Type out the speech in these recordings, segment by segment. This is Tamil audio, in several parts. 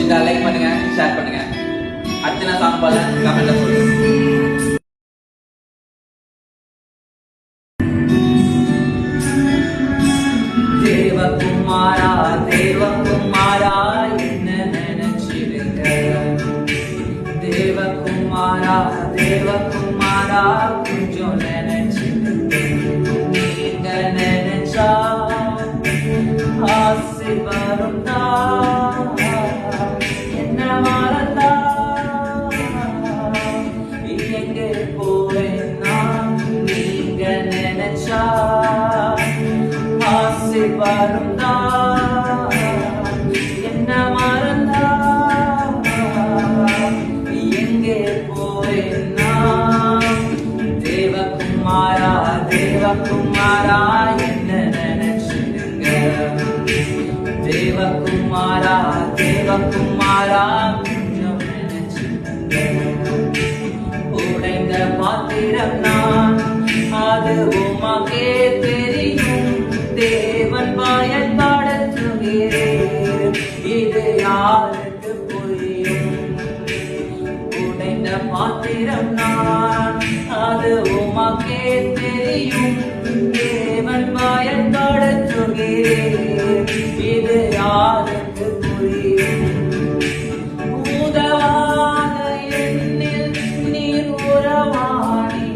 பிடிச்சிருந்தா லைக் பண்ணுங்க, ஷேர் பண்ணுங்க. அடுத்த நான் சாங் பாடல கமெண்ட்ல சொல்லுங்க. தேவகுமாரா தேவகுமாரா என்ன நினைச்சிடுங்க. தேவகுமாரா தேவகுமாரா கொஞ்சம் நினைச்சிடுங்க. நீங்க நினைச்சா ஆசை வரும் என்ன மறந்தா எங்கே போவேன்னா நீங்க நினைச்சா ஆசை வரும் என்ன மறந்தா எங்கே போவேன்னா. தேவகுமாரா தேவகுமாரா என்ன நினைச்சிடுங்க. தேவகுமாரா தேவகுமாரா கொஞ்சம் நினைச்சிடுங்க. உடைந்த பாத்திரம் நான் அது உமக்கே தெரியும். தேவன் பயன்படுத்துகிறேன் இது யாருக்கு புரியும். உடைந்த பாத்திரம் நான் அது உமக்கே தெரியும். தேவன் பயன்படுத்துகிறேன் இது யாருக்கு புரியும். உதவாத என்னில் நீர் உறவாணி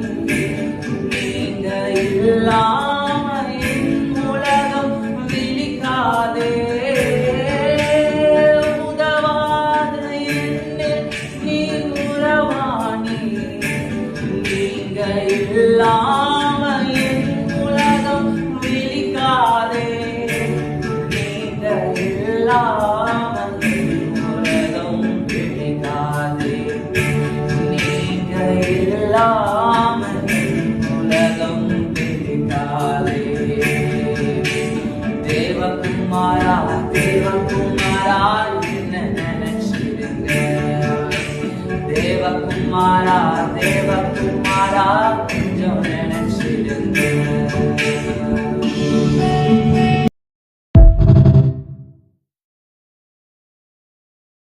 நீங்க இல்லாம என் உலகம் விழிக்காதே. உதவாத என்னில் நீர் உறவாணி நீங்க இல்லாம என் உலகம் விழிக்காதே. நீங்க இல்லாம